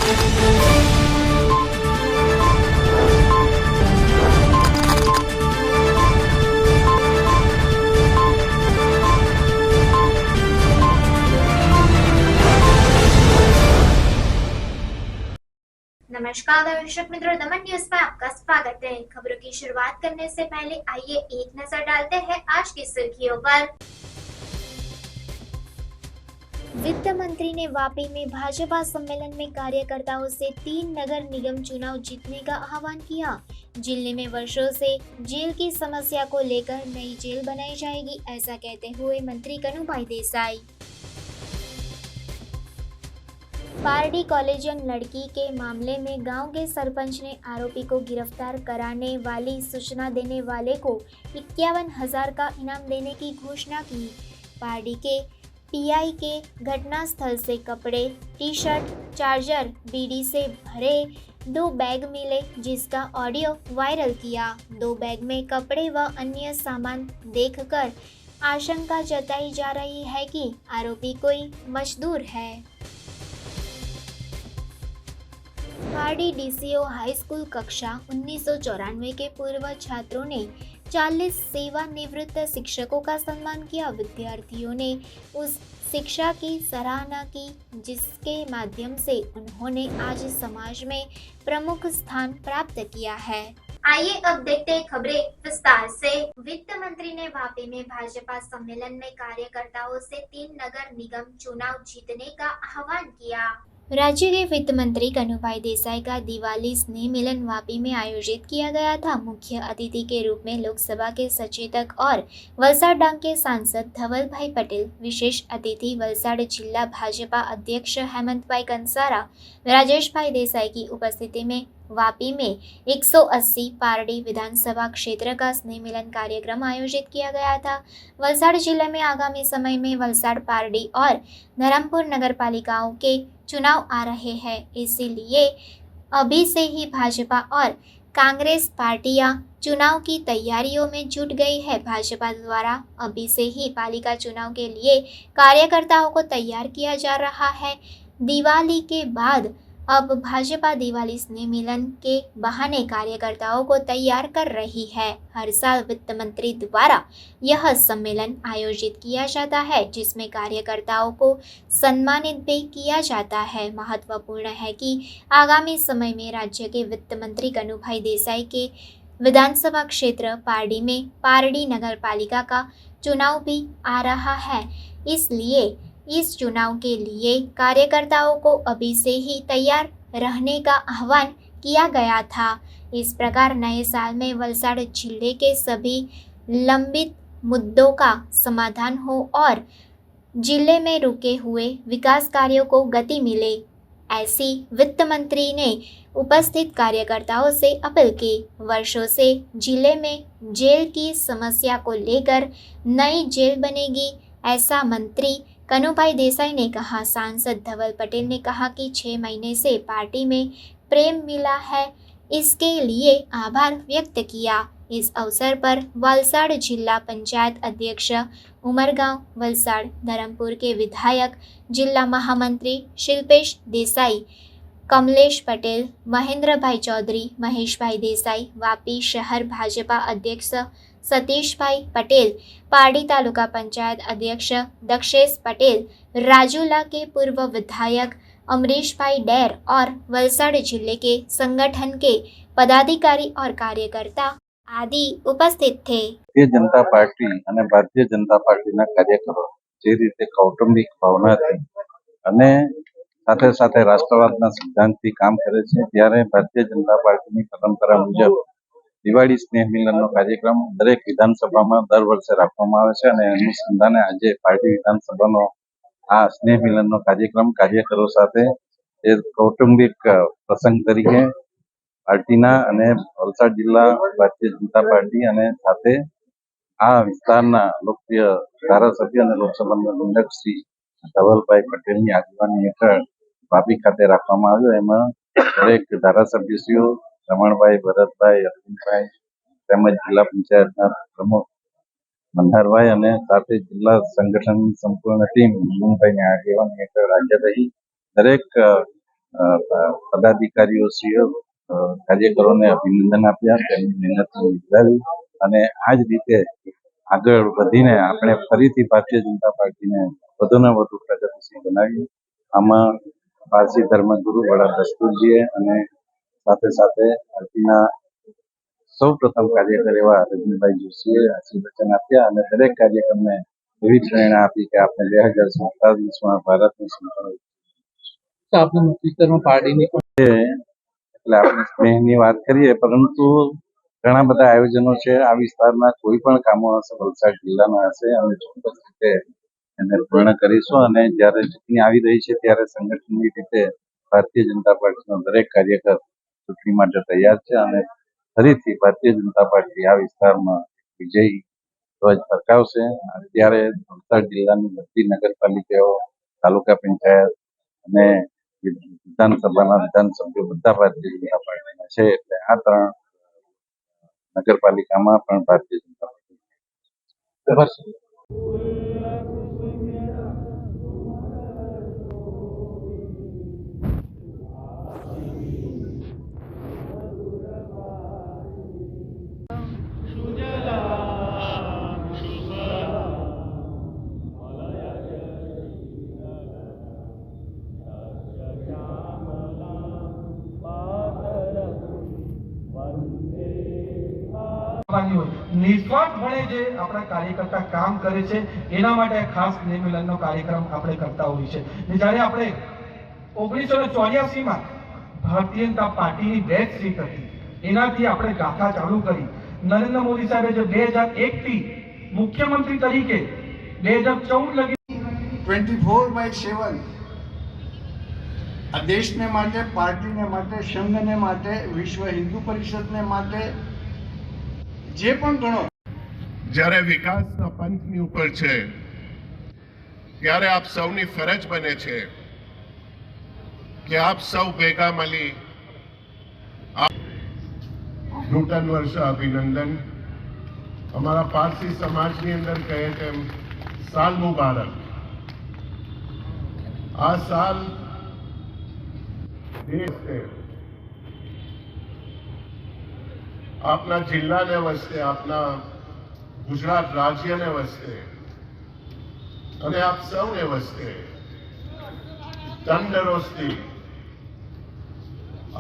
नमस्कार दर्शक मित्रों, दमन न्यूज में आपका स्वागत है। खबरों की शुरुआत करने से पहले आइए एक नजर डालते हैं आज की सुर्खियों पर। वित्त मंत्री ने वापी में भाजपा सम्मेलन में कार्यकर्ताओं से 3 नगर निगम चुनाव जीतने का आह्वान किया। जिले में वर्षों से जेल की समस्या को लेकर नई जेल बनाई जाएगी, ऐसा कहते हुए मंत्री कनुभाई देसाई। पारडी कॉलेजियन लड़की के मामले में गांव के सरपंच ने आरोपी को गिरफ्तार कराने वाली सूचना देने वाले को 51,000 का इनाम देने की घोषणा की। पारडी के पीआई के घटनास्थल से कपड़े, टी शर्ट, चार्जर, बीड़ी से भरे 2 बैग मिले, जिसका ऑडियो वायरल किया। 2 बैग में कपड़े व अन्य सामान देखकर आशंका जताई जा रही है कि आरोपी कोई मजदूर है। पारडी डीसीओ हाई स्कूल कक्षा 1994 के पूर्व छात्रों ने 40 सेवानिवृत्त शिक्षकों का सम्मान किया। विद्यार्थियों ने उस शिक्षा की सराहना की जिसके माध्यम से उन्होंने आज समाज में प्रमुख स्थान प्राप्त किया है। आइए अब देखते हैं खबरें विस्तार से। वित्त मंत्री ने वापी में भाजपा सम्मेलन में कार्यकर्ताओं से 3 नगर निगम चुनाव जीतने का आह्वान किया। राज्य के वित्त मंत्री कनुभाई देसाई का दिवाली स्नेह मिलन वापी में आयोजित किया गया था। मुख्य अतिथि के रूप में लोकसभा के सचेतक और वलसाड़ डांग के सांसद धवल भाई पटेल, विशेष अतिथि वलसाड़ जिला भाजपा अध्यक्ष हेमंत भाई कंसारा, राजेश भाई देसाई की उपस्थिति में वापी में 180 पारडी विधानसभा क्षेत्र का स्नेह मिलन कार्यक्रम आयोजित किया गया था। वलसाड़ जिले में आगामी समय में वलसाड़, पारडी और धरमपुर नगर पालिकाओं के चुनाव आ रहे हैं, इसीलिए अभी से ही भाजपा और कांग्रेस पार्टियां चुनाव की तैयारियों में जुट गई है। भाजपा द्वारा अभी से ही पालिका चुनाव के लिए कार्यकर्ताओं को तैयार किया जा रहा है। दिवाली के बाद अब भाजपा दिवाली स्नेह मिलन के बहाने कार्यकर्ताओं को तैयार कर रही है। हर साल वित्त मंत्री द्वारा यह सम्मेलन आयोजित किया जाता है, जिसमें कार्यकर्ताओं को सम्मानित भी किया जाता है। महत्वपूर्ण है कि आगामी समय में राज्य के वित्त मंत्री कनुभाई देसाई के विधानसभा क्षेत्र पारडी में पारडी नगर पालिका का चुनाव भी आ रहा है, इसलिए इस चुनाव के लिए कार्यकर्ताओं को अभी से ही तैयार रहने का आह्वान किया गया था। इस प्रकार नए साल में वलसाड़ जिले के सभी लंबित मुद्दों का समाधान हो और जिले में रुके हुए विकास कार्यों को गति मिले, ऐसी वित्त मंत्री ने उपस्थित कार्यकर्ताओं से अपील की। वर्षों से जिले में जेल की समस्या को लेकर नई जेल बनेगी, ऐसा मंत्री कनुभाई देसाई ने कहा। सांसद धवल पटेल ने कहा कि 6 महीने से पार्टी में प्रेम मिला है, इसके लिए आभार व्यक्त किया। इस अवसर पर वलसाड़ जिला पंचायत अध्यक्ष उमरगांव वलसाड़, धरमपुर के विधायक, जिला महामंत्री शिल्पेश देसाई, कमलेश पटेल, महेंद्र भाई चौधरी, महेश भाई देसाई, वापी शहर भाजपा अध्यक्ष सतीश भाई पटेल, पारडी तालुका पंचायत अध्यक्ष दक्षेश पटेल, राजूला के पूर्व विधायक अमरीश भाई डैर और वलसाड़ जिले के संगठन के पदाधिकारी और कार्यकर्ता आदि उपस्थित थे। भारतीय जनता पार्टी અને ભારતીય જનતા પાર્ટીના કાર્યકરો જે રીતે કૌટુંબિક ભાવનાથી અને સાથે સાથે રાષ્ટ્રવાદના સિદ્ધાંતથી કામ કરે છે, ત્યારે ભારતીય જનતા પાર્ટીની પરંપરા મુજબ દિવાળી સ્નેહ મિલનનો કાર્યક્રમ દરેક વિધાનસભામાં દર વર્ષે રાખવામાં આવે છે અને અનુસંધાને આજે પાર્ટી વિધાનસભાનો આ સ્નેહ મિલનનો કાર્યક્રમ કાર્યકરો સાથે એ કૌટુંબિક પ્રસંગ તરીકે પાર્ટીના અને વલસાડ જિલ્લા ભારતીય જનતા પાર્ટી અને સાથે આ વિસ્તારના લોકપ્રિય ધારાસભ્ય અને લોકસભાના નિંદક શ્રી ધવલભાઈ પટેલની આગેવાની હેઠળ વાપી ખાતે રાખવામાં આવ્યો। એમાં દરેક ધારાસભ્યશ્રીઓ રમણભાઈ, ભરતભાઈ, અરવિંદભાઈ તેમજ જિલ્લા પંચાયતના પ્રમુખ મંદારભાઈ અને સાથે જિલ્લા સંગઠન સંપૂર્ણ ટીમ હિમંતભાઈની આગેવાની હેઠળ હાજર રહી દરેક પદાધિકારીઓશ્રીઓ કાર્યકરોને અભિનંદન આપ્યા, તેમની મહેનતને બિરદાવી અને આ જ રીતે આગળ વધીને આપણે ફરીથી ભારતીય જનતા પાર્ટીને વધુને વધુ પ્રગતિશીલ બનાવીએ. આમાં પારસી ધર્મગુરુ વડા દસ્તુરજીએ અને સાથે સાથે પાર્ટીના સૌ પ્રથમ કાર્યકર એવા રજનીભાઈ જોશીએ આશીર્વચન આપ્યા અને દરેક કાર્યકરને એવી પ્રેરણા આપી કે આપણે 2047માં ભારતનું સંકલ્પ આપના મત વિસ્તારમાં પાર્ટીની એટલે આપણે સ્નેહની વાત કરીએ, પરંતુ ઘણા બધા આયોજનો છે આ વિસ્તારના. કોઈ પણ કામો હશે વલસાડ જિલ્લાના હશે અમે ચોક્કસ રીતે એને પૂર્ણ કરીશું અને જ્યારે ચૂંટણી આવી રહી છે ત્યારે સંગઠનની રીતે ભારતીય જનતા પાર્ટીનો દરેક કાર્યકર ચૂંટણી માટે તૈયાર છે અને ફરીથી ભારતીય જનતા પાર્ટી આ વિસ્તારમાં વિજયી ધ્વજ ફરકાવશે. અત્યારે વલસાડ જિલ્લાની બધી નગરપાલિકાઓ, તાલુકા પંચાયત અને વિધાનસભાના વિધાનસભ્યો બધા ભારતીય જનતા પાર્ટીના છે. એટલે આ 3 નગરપાલિકામાં પણ ભારતીય જનતા પાર્ટી. નિસ્વાર્થપણે જે આપણા કાર્યકર્તા કામ કરે છે એના માટે ખાસ સ્નેહ મિલનનો કાર્યક્રમ આપણે કરતા હોઈએ છીએ. જ્યારે આપણે 1984માં ભારતીય જનતા પાર્ટીની બેચ સીટ હતી એનાથી આપણે ગાથા ચાલુ કરી. નરેન્દ્ર મોદી સાહેબે જે 2001 થી મુખ્યમંત્રી તરીકે 2014 લગી 24/7 આ દેશને માટે, પાર્ટીને માટે, સંઘને માટે, વિશ્વ હિન્દુ પરિષદને માટે જે પણ ગણો. જ્યારે વિકાસના પંથની ઉપર છે ત્યારે આપ સૌની ફરજ બને છે કે આપ સૌ ભેગા મળી નૂતન વર્ષ અભિનંદન. અમારા પારસી સમાજની અંદર કહે તેમ સાલ મુબારક. આ સાલ દેશ આપના જિલ્લાને વસ્તે, આપના ગુજરાત રાજ્યને વસ્તે અને આપ સૌને વસ્તે તંદુરસ્તી,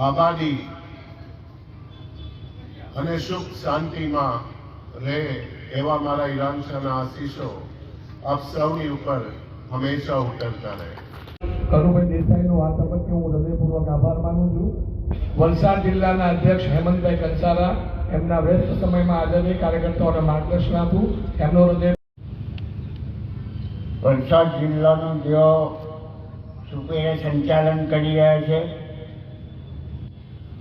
આબાદી અને સુખ શાંતિમાં રહે એવા મારા ઈરાન શાહના આશીષો આપ સૌની ઉપર હંમેશા ઉતરતા રહે. કરુભાઈ દેસાઈનો આ તબક્કે હું હૃદયપૂર્વક આભાર માનું છું. વલસાડ જિલ્લાના અધ્યક્ષ હેમંતભાઈ કંસારા એમના વ્યસ્ત સમયમાં હાજર કાર્યકર્તાઓને માર્ગદર્શન આપવું એમનો હૃદય. વલસાડ જિલ્લાનું જેઓ સુપેરે સંચાલન કરી રહ્યા છે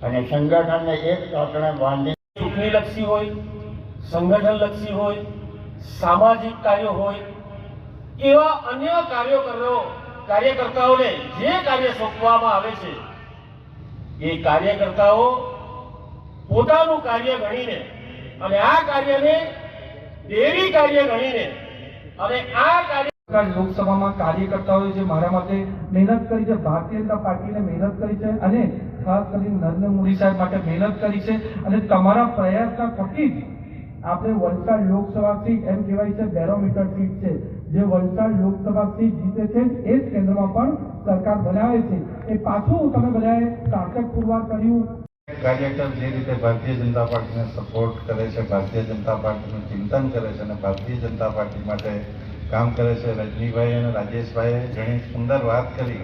અને સંગઠનને એક તાતણે બાંધી ચૂંટણીલક્ષી હોય, સંગઠનલક્ષી હોય, સામાજિક કાર્યો હોય, એવા અન્ય કાર્યકર્તાઓને જે કાર્ય સોંપવામાં આવે છે એ કાર્યકર્તાઓ પોતાનું કાર્ય ગણીને અને આ કાર્યને દેવી કાર્ય ગણીને અને આ કાર્ય લોકસભામાં કાર્યકર્તાઓએ જે મારા માટે મહેનત કરી છે, ભારતીય જનતા પાર્ટીને મહેનત કરી છે અને ખાસ કરીને નરેન્દ્ર મોદી સાહેબ માટે મહેનત કરી છે અને તમારા પ્રયાસના થકી જ આપણે વલસાડ લોકસભા સીટ એમ કહેવાય છે બેરોમીટર સીટ છે. જે વલસાડ લોકસભા સીટ જીતે છે એ જ કેન્દ્રમાં પણ સરકાર બનાવે છે. એ પાછું તમે બધાએ તાકાત પુરવાર કર્યું. કાર્યકર જે રીતે ભારતીય જનતા પાર્ટીને સપોર્ટ કરે છે, ભારતીય જનતા પાર્ટીનું ચિંતન કરે છે અને ભારતીય જનતા પાર્ટી માટે કામ કરે છે. રજનીભાઈ અને રાજેશભાઈએ ઘણી સુંદર વાત કરી.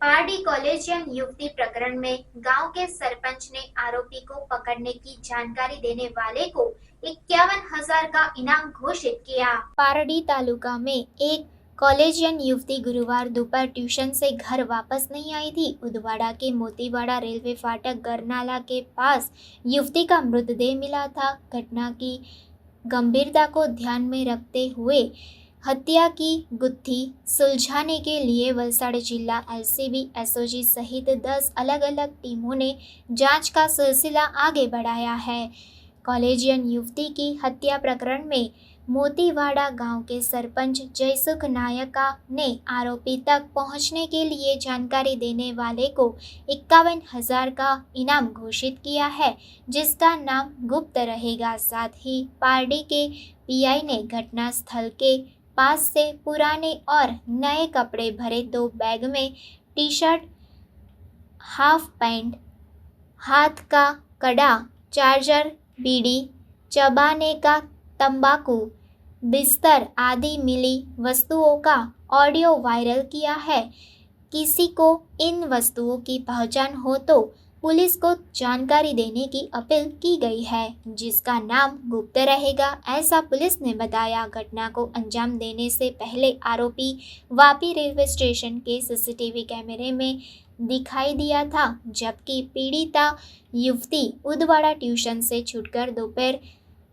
पारडी कॉलेजियन युवती प्रकरण में गांव के सरपंच ने आरोपी को पकड़ने की जानकारी देने वाले को 51,000 का इनाम घोषित किया. पारडी तालुका में एक कॉलेजियन युवती गुरुवार दोपहर ट्यूशन से घर वापस नहीं आई थी. उदवाड़ा के मोतीवाड़ा रेलवे फाटक गरनाला के पास युवती का मृतदेह मिला था. घटना की गंभीरता को ध्यान में रखते हुए हत्या की गुत्थी सुलझाने के लिए वलसाड़ जिला एलसीबी एसओजी सहित 10 अलग अलग टीमों ने जांच का सिलसिला आगे बढ़ाया है. कॉलेजियन युवती की हत्या प्रकरण में मोतीवाड़ा गांव के सरपंच जयसुख नायका ने आरोपी तक पहुंचने के लिए जानकारी देने वाले को 51,000 का इनाम घोषित किया है, जिसका नाम गुप्त रहेगा। साथ ही पारडी के पीआई ने घटना स्थल के पास से पुराने और नए कपड़े भरे 2 बैग में टी शर्ट, हाफ पैंट, हाथ का कड़ा, चार्जर, बीड़ी, चबाने का तंबाकू, बिस्तर आदि मिली वस्तुओं का ऑडियो वायरल किया है। किसी को इन वस्तुओं की पहचान हो तो पुलिस को जानकारी देने की अपील की गई है, जिसका नाम गुप्त रहेगा, ऐसा पुलिस ने बताया। घटना को अंजाम देने से पहले आरोपी वापी रेलवे स्टेशन के सीसीटीवी कैमरे में दिखाई दिया था, जबकि पीड़िता युवती उदवाड़ा ट्यूशन से छूटकर दोपहर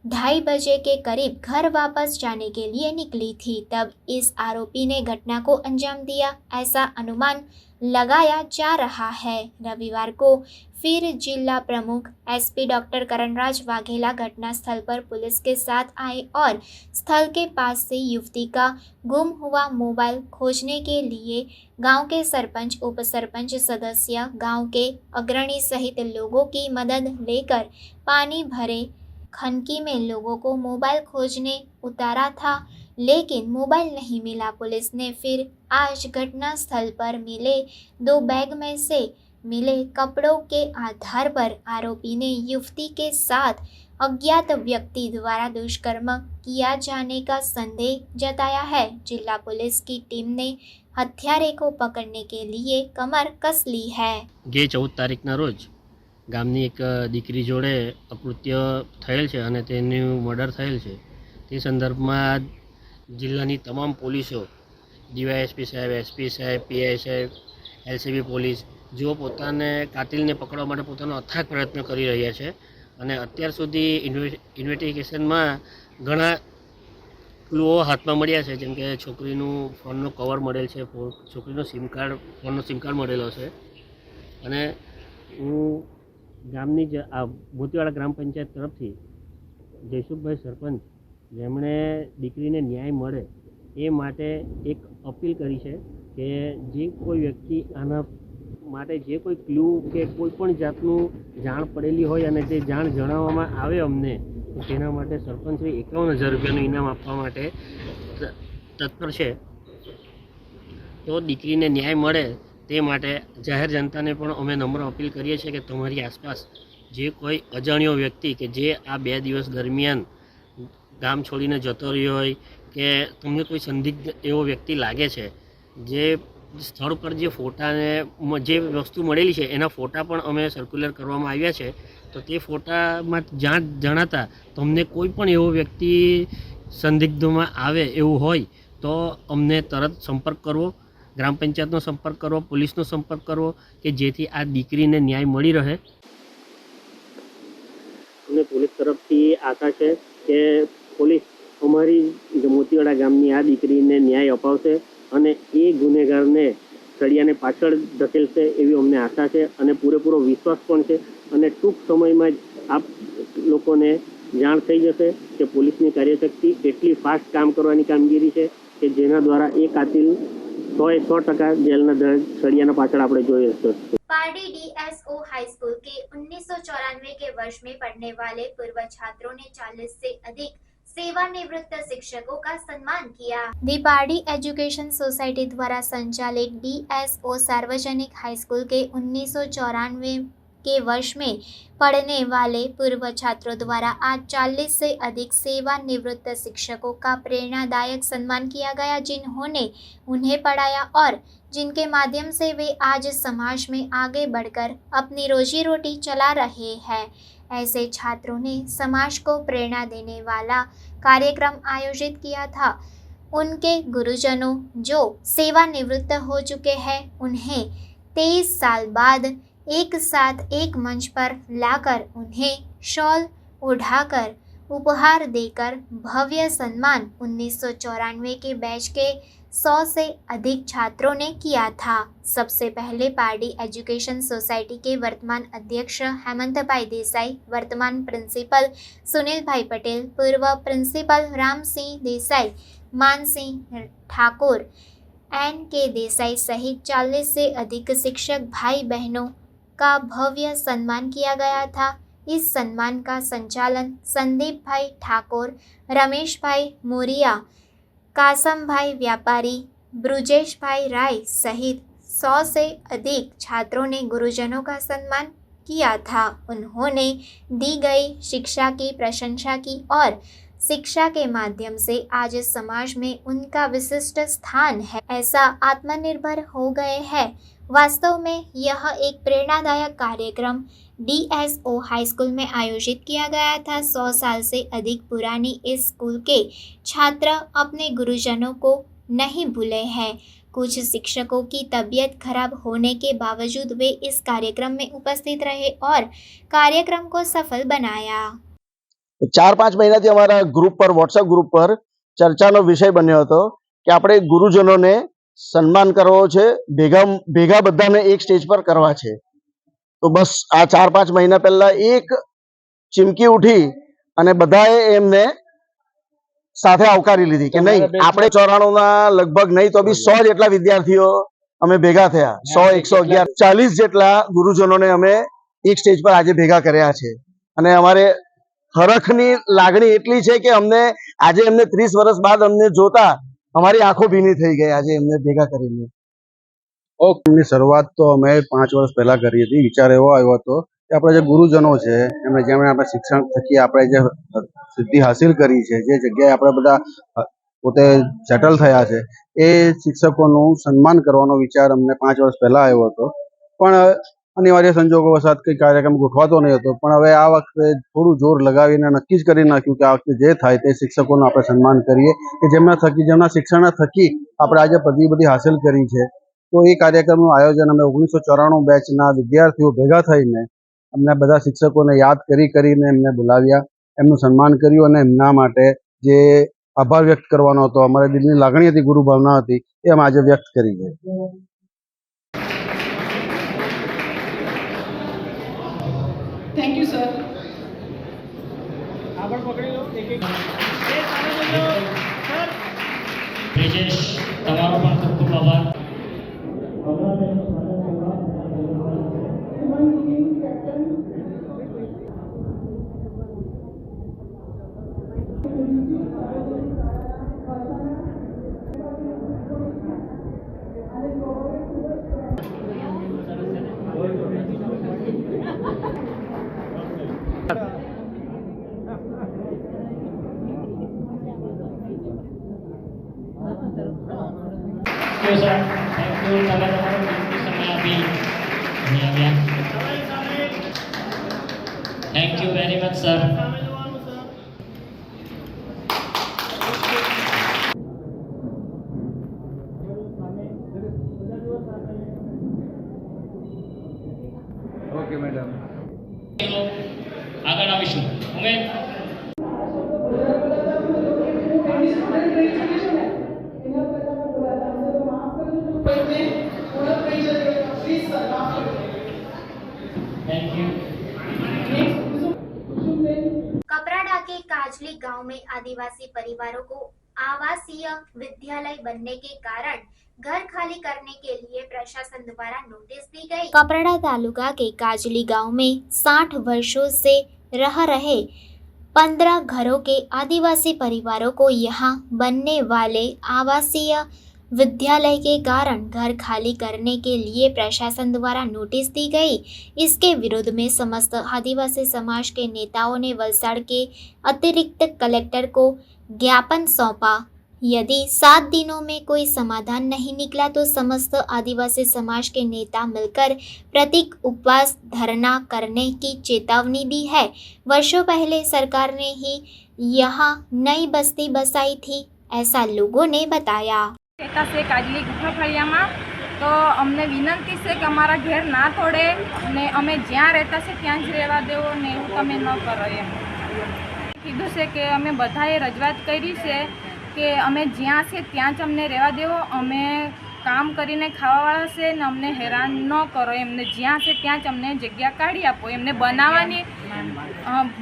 2:30 बजे के करीब घर वापस जाने के लिए निकली थी। तब इस आरोपी ने घटना को अंजाम दिया, ऐसा अनुमान लगाया जा रहा है। रविवार को फिर जिला प्रमुख एसपी डॉक्टर करणराज वाघेला घटना स्थल पर पुलिस के साथ आए और स्थल के पास से युवती का गुम हुआ मोबाइल खोजने के लिए गांव के सरपंच, उप सरपंच, सदस्य, गांव के अग्रणी सहित लोगों की मदद लेकर पानी भरे खनकी में लोगों को मोबाइल खोजने उतारा था, लेकिन मोबाइल नहीं मिला। पुलिस ने फिर आज घटना स्थल पर मिले 2 बैग में से मिले कपड़ों के आधार पर आरोपी ने युवती के साथ अज्ञात व्यक्ति द्वारा दुष्कर्म किया जाने का संदेह जताया है। जिला पुलिस की टीम ने हत्यारे को पकड़ने के लिए कमर कस ली है। गे 14 તારીખના રોજ ગામની એક દીકરી જોડે અકૃત્ય થયેલ છે અને તેનું મર્ડર થયેલ છે। તે સંદર્ભમાં જિલ્લાની તમામ પોલીસો, ડીવાયએસપી સાહેબ, એસપી સાહેબ, પીઆઈ સાહેબ, એલસીબી પોલીસ જેઓ પોતાને કાતિલને પકડવા માટે પોતાનો અથાગ પ્રયત્ન કરી રહ્યા છે અને અત્યાર સુધી ઇન્વેસ્ટિગેશનમાં ઘણા ક્લુઓ હાથમાં મળ્યા છે, જેમ કે છોકરીનું ફોનનો કવર મળેલ છે, છોકરીનો ફોનનો સિમ કાર્ડ મળેલો છે અને હું ગામની આ મોતીવાડા ગ્રામ પંચાયત તરફથી જયસુખભાઈ સરપંચ, જેમણે દીકરીને ન્યાય મળે એ માટે એક અપીલ કરી છે કે જે કોઈ વ્યક્તિ આના માટે જે કોઈ ક્લુ કે કોઈ પણ જાતનું જાણ પડેલી હોય અને તે જાણ જણાવવામાં આવે અમને, તો તેના માટે સરપંચશ્રી 51,000 રૂપિયાનું ઇનામ આપવા માટે તત્પર છે। તો દીકરીને ન્યાય મળે તે માટે જાહેર જનતાને પણ અમે નમ્ર અપીલ કરીએ છીએ કે તમારી આસપાસ જે કોઈ અજાણ્યો વ્યક્તિ કે જે આ 2 દિવસ દરમિયાન ગામ છોડીને જતો રહ્યો હોય કે તમને કોઈ સંદિગ્ધ એવો વ્યક્તિ લાગે છે, જે સ્થળ પર જે ફોટાને જે વસ્તુ મળેલી છે એના ફોટા પણ અમે સર્ક્યુલર કરવામાં આવ્યા છે, તો તે ફોટામાં જણાતા તમને કોઈ પણ એવો વ્યક્તિ સંદિગ્ધમાં આવે એવું હોય તો અમને તરત સંપર્ક કરવો, ગ્રામ પંચાયતનો સંપર્ક કરવો, પોલીસનો સંપર્ક કરવો કે જેથી આ દીકરીને ન્યાય મળી રહે। અને પોલીસ તરફથી આશા છે કે પોલીસ અમારી મોતીવાડા ગામની આ દીકરીને ન્યાય અપાવશે અને એ ગુનેગારને સળિયાને પાછળ ધકેલશે એવી અમને આશા છે અને પૂરેપૂરો વિશ્વાસ પણ છે અને ટૂંક સમયમાં જ આપ લોકોને જાણ થઈ જશે કે પોલીસની કાર્યશક્તિ કેટલી ફાસ્ટ કામ કરવાની કામગીરી છે કે જેના દ્વારા એ કાતિલ 100% જેલના સળિયાના પાછળ આપણે જોઈએ છીએ। पारडी डीएसओ हाई स्कूल के 1994 के वर्ष में पढ़ने वाले पूर्व छात्रों ने 40 से अधिक सेवानिवृत्त शिक्षकों का सम्मान किया। दी पारडी एजुकेशन सोसाइटी द्वारा संचालित डीएसओ सार्वजनिक हाई स्कूल के 1994 के वर्ष में पढ़ने वाले पूर्व छात्रों द्वारा आज 40 से अधिक सेवानिवृत्त शिक्षकों का प्रेरणादायक सम्मान किया गया, जिन्होंने उन्हें पढ़ाया और जिनके माध्यम से वे आज समाज में आगे बढ़कर अपनी रोजी रोटी चला रहे हैं। ऐसे छात्रों ने समाज को प्रेरणा देने वाला कार्यक्रम आयोजित किया था। उनके गुरुजनों जो सेवानिवृत्त हो चुके हैं, उन्हें 23 साल बाद एक साथ एक मंच पर लाकर उन्हें शॉल उठाकर उपहार देकर भव्य सम्मान 1994 के बैच के 100 से अधिक छात्रों ने किया था। सबसे पहले पारडी एजुकेशन सोसाइटी के वर्तमान अध्यक्ष हेमंत भाई देसाई, वर्तमान प्रिंसिपल सुनील भाई पटेल, पूर्व प्रिंसिपल राम सिंह देसाई, मान सिंह ठाकुर, NK देसाई सहित 40 से अधिक शिक्षक भाई बहनों का भव्य सम्मान किया गया था। इस सम्मान का संचालन संदीप भाई ठाकुर, रमेश भाई मोरिया, कासम भाई व्यापारी, ब्रुजेश भाई राय सहित 100 से अधिक छात्रों ने गुरुजनों का सम्मान किया था। उन्होंने दी गई शिक्षा की प्रशंसा की और शिक्षा के माध्यम से आज समाज में उनका विशिष्ट स्थान है, ऐसा आत्मनिर्भर हो गए हैं। वास्तव में यह एक प्रेरणादायक कार्यक्रम DSO हाई स्कूल में आयोजित किया गया था। 100 साल से अधिक पुरानी इस स्कूल के छात्र अपने गुरुजनों को नहीं भूले हैं। कुछ शिक्षकों की तबीयत खराब होने के बावजूद वे इस कार्यक्रम में उपस्थित रहे और कार्यक्रम को सफल बनाया। 4-5 મહિનાથી અમારા ગ્રુપ પર વોટ્સએપ ગ્રુપ પર ચર્ચાનો વિષય બન્યો હતો કે આપણે ગુરુજનોને સન્માન કરવો છે, ભેગા બધાને એક સ્ટેજ પર કરવા છે. તો બસ આ 4-5 મહિના પહેલા એક ચીમકી ઉઠી અને બધાએ એમને સાથે આવકારી લીધી કે નહીં, આપણે 94 ના લગભગ નહીં તો બી 100 જેટલા વિદ્યાર્થીઓ અમે ભેગા થયા. 100, 111, 40 જેટલા ગુરુજનોને અમે એક સ્ટેજ પર આજે ભેગા કર્યા છે. અને અમારે હરખની લાગણી એટલી છે કે અમને આજે એમને 30 વર્ષ બાદ અમને જોતા અમારી આંખો ભીની થઈ ગઈ આજે એમને ભેગા કરીને. એમની શરૂઆત તો અમે 5 વર્ષ પહેલા કરી હતી. વિચાર એવો આવ્યો હતો કે આપણે જે ગુરુજનો છે એમને જેમણે આપણે શિક્ષણ થકી આપણે જે સિદ્ધિ હાસિલ કરી છે, જે જગ્યાએ આપણે બધા પોતે સેટલ થયા છે, એ શિક્ષકોનું સન્માન કરવાનો વિચાર અમને 5 વર્ષ પહેલા આવ્યો હતો. પણ અનિવાર્ય સંજોગો વસાત કંઈ કાર્યક્રમ ગોઠવાતો નહીં હતો. પણ હવે આ વખતે થોડું જોર લગાવીને નક્કી જ કરી નાખ્યું કે આ વખતે જે થાય તે શિક્ષકોનું આપણે સન્માન કરીએ કે જેમના શિક્ષણના થકી આપણે આજે બધી હાસિલ કરી છે. તો એ કાર્યક્રમનું આયોજન અમે 1994 બેચના વિદ્યાર્થીઓ ભેગા થઈને અમને બધા શિક્ષકોને યાદ કરીને એમને બોલાવ્યા, એમનું સન્માન કર્યું અને એમના માટે જે આભાર વ્યક્ત કરવાનો હતો, અમારી દિલની લાગણી હતી, ગુરુ ભાવના હતી, એ અમે આજે વ્યક્ત કરી છે. Thank you sir. બ્રિજેશ, તમારો પણ ખૂબ ખૂબ આભાર. Thank you sir, thank you. તમે તમારો કિંમતી સમય આપી અહીં આવ્યા. Thank you very much sir. Okay madam. આગળ આવીશું. ઉમેદ. कपराड़ा के काजली गांव में आदिवासी परिवारों को आवासीय विद्यालय बनने के कारण घर खाली करने के लिए प्रशासन द्वारा नोटिस दी गई। कपराड़ा तालुका के काजली गांव में 60 वर्षों से रह रहे 15 घरों के आदिवासी परिवारों को यहां बनने वाले आवासीय विद्यालय के कारण घर खाली करने के लिए प्रशासन द्वारा नोटिस दी गई। इसके विरोध में समस्त आदिवासी समाज के नेताओं ने वलसाड़ के अतिरिक्त कलेक्टर को ज्ञापन सौंपा। यदि 7 दिनों में कोई समाधान नहीं निकला तो समस्त आदिवासी समाज के नेता मिलकर प्रतीक उपवास धरना करने की चेतावनी दी है। वर्षों पहले सरकार ने ही यहाँ नई बस्ती बसाई थी, ऐसा लोगों ने बताया। કહેતા છે કાજલી ગુફા ફળિયામાં તો અમને વિનંતી છે કે અમારા ઘેર ના તોડે ને અમે જ્યાં રહેતા છે ત્યાં જ રહેવા દેવો ને એવું તમે ન કરો એમ. કીધું છે કે અમે બધાએ રજૂઆત કરી છે કે અમે જ્યાં છે ત્યાં જ અમને રહેવા દેવો, અમે કામ કરીને ખાવાવાળા છે ને અમને હેરાન ન કરો, એમને જ્યાં છે ત્યાં જ અમને જગ્યા કાઢી આપો. એમને બનાવવાની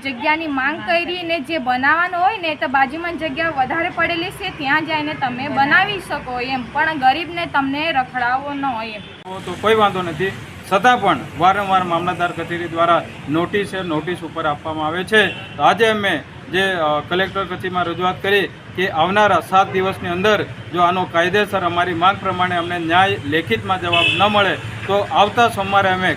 જગ્યાની માંગ કરી ને જે બનાવવાનું હોય ને તો બાજુમાં જગ્યા વધારે પડેલી છે ત્યાં જઈને તમે બનાવી શકો એમ, પણ ગરીબને તમને રખડાવવો ન હોય એમ. તો કોઈ વાંધો નથી, છતાં પણ વારંવાર મામલતદાર કચેરી દ્વારા નોટિસ ઉપર આપવામાં આવે છે. તો આજે અમે જે કલેક્ટર કચેરીમાં રજૂઆત કરી કે આવનારા 7 દિવસની અંદર જો આનો કાયદેસર અમારી માંગ પ્રમાણે અમને ન્યાય લેખિતમાં જવાબ ન મળે તો આવતા સોમવારે અમે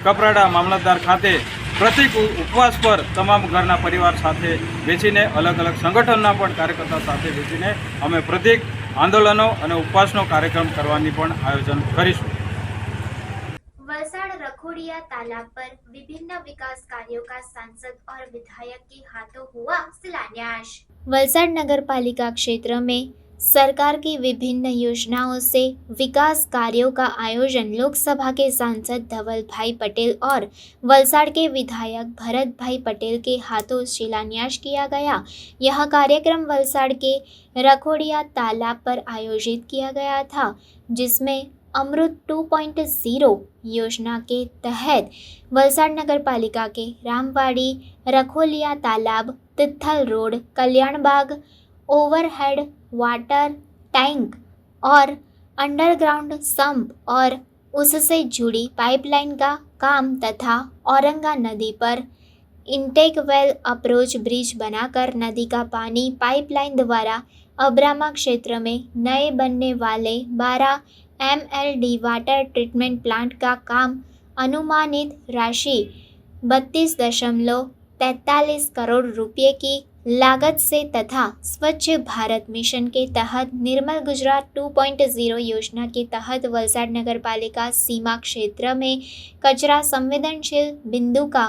કપરાડા મામલતદાર ખાતે પ્રતિક ઉપવાસ પર તમામ ઘરના પરિવાર સાથે બેસીને અલગ અલગ સંગઠનના પણ કાર્યકર્તા સાથે બેસીને અમે પ્રતિક આંદોલનો અને ઉપવાસનો કાર્યક્રમ કરવાની પણ આયોજન કરીશું. वलसाड़ रखोड़िया तालाब पर विभिन्न विकास कार्यों का सांसद और विधायक के हाथों हुआ शिलान्यास। वलसाड़ नगर पालिका क्षेत्र में सरकार की विभिन्न योजनाओं से विकास कार्यों का आयोजन लोकसभा के सांसद धवल भाई पटेल और वलसाड़ के विधायक भरत भाई पटेल के हाथों शिलान्यास किया गया। यह कार्यक्रम वलसाड़ के रखोड़िया तालाब पर आयोजित किया गया था, जिसमें अमृत 2.0 योजना के तहत वलसाड़ नगर पालिका के रामवाड़ी, रखोलिया तालाब, तिथल रोड, कल्याण बाग, ओवरहेड वाटर टैंक और अंडरग्राउंड संप और उससे जुड़ी पाइपलाइन का काम तथा औरंगा नदी पर इंटेक वेल अप्रोच ब्रिज बनाकर नदी का पानी पाइपलाइन द्वारा अब्रामा क्षेत्र में नए बनने वाले 12 MLD वाटर ट्रीटमेंट प्लांट का काम अनुमानित राशि 32.43 करोड़ रुपये की लागत से तथा स्वच्छ भारत मिशन के तहत निर्मल गुजरात 2.0 योजना के तहत वलसाड़ नगर पालिका सीमा क्षेत्र में कचरा संवेदनशील बिंदु का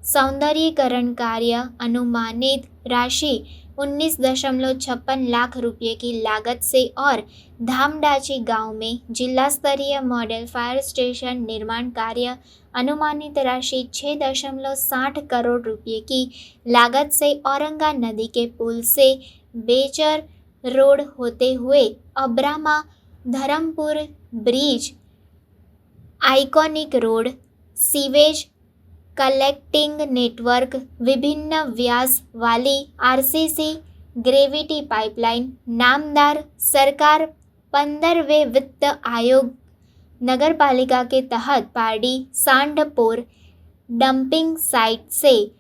सौंदर्यीकरण कार्य अनुमानित राशि 19.56 लाख रुपये की लागत से और धामडाची गांव में जिला स्तरीय मॉडल फायर स्टेशन निर्माण कार्य अनुमानित राशि 6.60 करोड़ रुपये की लागत से औरंगा नदी के पुल से बेचर रोड होते हुए Abrama Dharampur bridge, iconic road, sewage collecting network, विभिन्न व्यास वाली RCC ग्रेविटी पाइपलाइन, नामदार सरकार 15वें वित्त आयोग नगर पालिका के तहत पारडी सांडपोर डंपिंग साइट से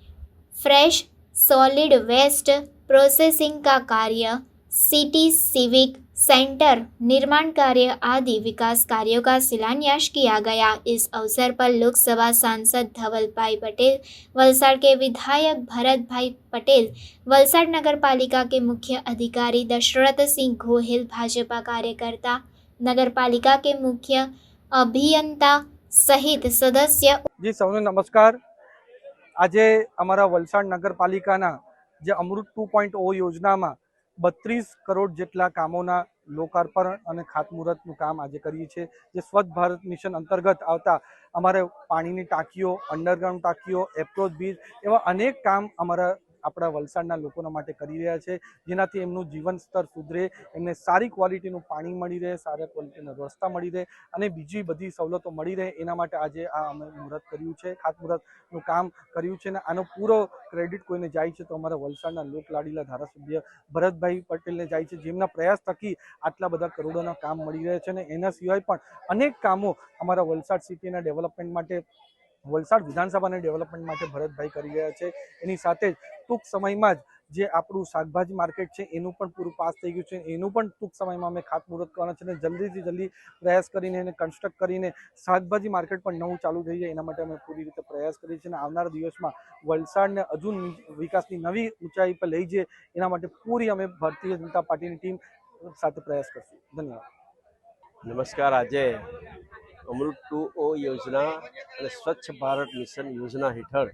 फ्रेश सॉलिड वेस्ट प्रोसेसिंग का कार्य, सिटी सिविक सेंटर निर्माण कार्य आदि विकास कार्यों का शिलान्यास किया गया। इस अवसर पर लोकसभा सांसद धवल भाई पटेल, वलसाड़ के विधायक भरत भाई पटेल, वलसाड़ नगर पालिका के मुख्य अधिकारी दशरथ सिंह गोहिल, भाजपा कार्यकर्ता, नगर पालिका के मुख्य अभियंता सहित सदस्य। जी सौने नमस्कार। आज अमरा वलसाड़ नगरपालिकाना जे अमृत 2.0 योजना में 32 करोड़ जेटला कामोना लोकार्पण और खातमुहूर्तनु काम आज करीए छे। जे स्वच्छ भारत मिशन अंतर्गत आवता अमारे पाणीनी टाँकीओ, अंडरग्राउंड टाँकीओ, एप्रोच ब्रिज एवा अनेक काम अमारा આપણા વલસાડના લોકોના માટે કરી રહ્યા છે, જેનાથી એમનું જીવન સ્તર સુધરે, એમને સારી ક્વોલિટીનું પાણી મળી રહે, સારા ક્વોલિટીના રસ્તા મળી રહે અને બીજી બધી સવલતો મળી રહે, એના માટે આજે આ અમે મુહૂર્ત કર્યું છે, ખાતમુહૂર્તનું કામ કર્યું છે અને આનો પૂરો ક્રેડિટ કોઈને જાય છે તો અમારા વલસાડના લોકલાડીલા ધારાસભ્ય ભરતભાઈ પટેલને જાય છે, જેમના પ્રયાસ થકી આટલા બધા કરોડોના કામ મળી રહ્યા છે અને એના સિવાય પણ અનેક કામો અમારા વલસાડ સિટીના ડેવલપમેન્ટ માટે, વલસાડ વિધાનસભાના ડેવલપમેન્ટ માટે ભરતભાઈ કરી રહ્યા છે। એની સાથે જ ટૂંક સમયમાં જ જે આપણું શાકભાજી માર્કેટ છે એનું પણ પૂરું પાસ થઈ ગયું છે, એનું પણ ટૂંક સમયમાં અમે ખાતમુહૂર્ત કરવાના છે અને જલ્દીથી જલ્દી પ્રયાસ કરીને એને કન્સ્ટ્રક્ટ કરીને શાકભાજી માર્કેટ પણ નવું ચાલુ થઈ જાય એના માટે અમે પૂરી રીતે પ્રયાસ કરીએ છીએ અને આવનારા દિવસમાં વલસાડને હજુ વિકાસની નવી ઊંચાઈ પર લઈ જઈએ એના માટે પૂરી અમે ભારતીય જનતા પાર્ટીની ટીમ સાથે પ્રયાસ કરશું। ધન્યવાદ। નમસ્કાર। આજે અમૃત 2.0 યોજના અને સ્વચ્છ ભારત મિશન યોજના હેઠળ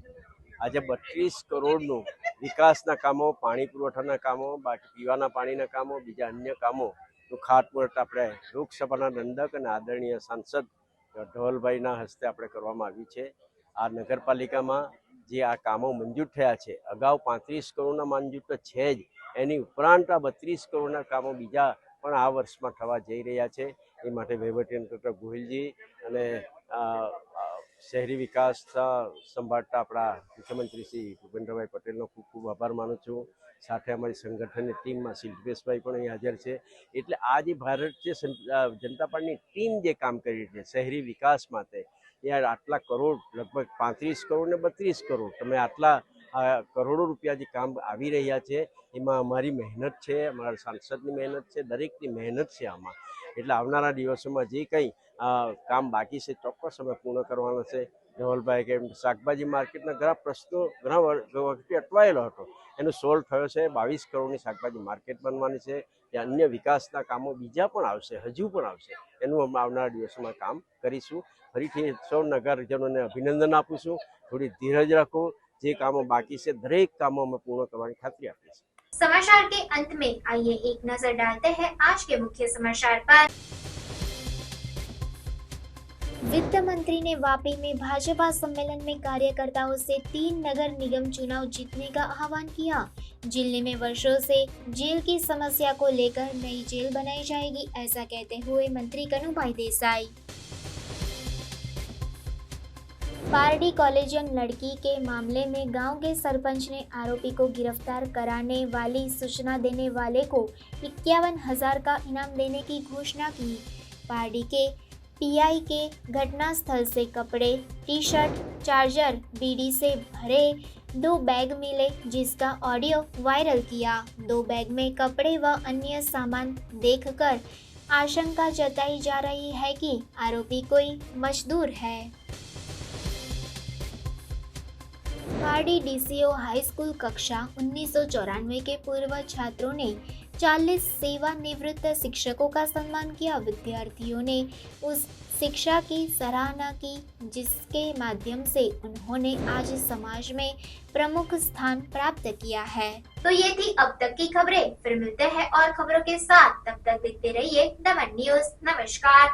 આજે 32 કરોડનું વિકાસના કામો, પાણી પુરવઠાના કામો, બાકી પીવાના પાણીના કામો, બીજા અન્ય કામોનું ખાતમુહૂર્ત આપણે લોકસભાના દંડક અને આદરણીય સાંસદ ધવલભાઈના હસ્તે આપણે કરવામાં આવ્યું છે। આ નગરપાલિકામાં જે આ કામો મંજૂર થયા છે, અગાઉ 35 કરોડના મંજૂર તો છે જ, એની ઉપરાંત આ 32 કરોડના કામો બીજા પણ આ વર્ષમાં થવા જઈ રહ્યા છે. એ માટે વહીવટીતંત્ર ગોહિલજી અને શહેરી વિકાસ સંભાળતા આપણા મુખ્યમંત્રી શ્રી ભૂપેન્દ્રભાઈ પટેલનો ખૂબ ખૂબ આભાર માનું છું. સાથે અમારી સંગઠનની ટીમમાં શિલ્પેશભાઈ પણ અહીં હાજર છે. એટલે આ જે ભારતીય જનતા પાર્ટીની ટીમ જે કામ કરી રહી છે શહેરી વિકાસ માટે, યાર આટલા કરોડ, લગભગ 35 કરોડ ને 32 કરોડ, તમે આટલા કરોડો રૂપિયા જે કામ આવી રહ્યા છે, એમાં અમારી મહેનત છે, અમારા સાંસદની મહેનત છે, દરેકની મહેનત છે આમાં. એટલે આવનારા દિવસોમાં જે કંઈ કામ બાકી છે ચોક્કસ અમે પૂર્ણ કરવાના છે. ધવલભાઈ કે શાકભાજી માર્કેટના ઘણા પ્રશ્નો ઘણા વખતે અટવાયેલો હતો, એનો સોલ્વ થયો છે. 22 કરોડની શાકભાજી માર્કેટ બનવાની છે. ત્યાં અન્ય વિકાસના કામો બીજા પણ આવશે, હજુ પણ આવશે. એનું અમે આવનારા દિવસોમાં કામ કરીશું. ફરીથી સૌ નગરજનોને અભિનંદન આપું છું. થોડી ધીરજ રાખો, જે કામો બાકી છે દરેક કામો અમે પૂર્ણ કરવાની ખાતરી આપીશું. समाचार के अंत में आइए एक नजर डालते हैं आज के मुख्य समाचार पर। वित्त मंत्री ने वापी में भाजपा सम्मेलन में कार्यकर्ताओं से 3 नगर निगम चुनाव जीतने का आह्वान किया। जिले में वर्षों से जेल की समस्या को लेकर नई जेल बनाई जाएगी, ऐसा कहते हुए मंत्री कनुभाई देसाई। पारडी कॉलेजियन लड़की के मामले में गांव के सरपंच ने आरोपी को गिरफ्तार कराने वाली सूचना देने वाले को 51,000 का इनाम देने की घोषणा की। पारडी के पीआई के घटना स्थल से कपड़े, टी शर्ट, चार्जर, बीड़ी से भरे 2 बैग मिले, जिसका ऑडियो वायरल किया। 2 बैग में कपड़े व अन्य सामान देखकर आशंका जताई जा रही है कि आरोपी कोई मजदूर है। पारडी डीसीओ हाई स्कूल कक्षा 1994 के पूर्व छात्रों ने 40 सेवानिवृत्त शिक्षकों का सम्मान किया। विद्यार्थियों ने उस शिक्षा की सराहना की जिसके माध्यम से उन्होंने आज समाज में प्रमुख स्थान प्राप्त किया है। तो ये थी अब तक की खबरें। फिर मिलते हैं और खबरों के साथ, तब तक देखते रहिए दमन न्यूज। नमस्कार।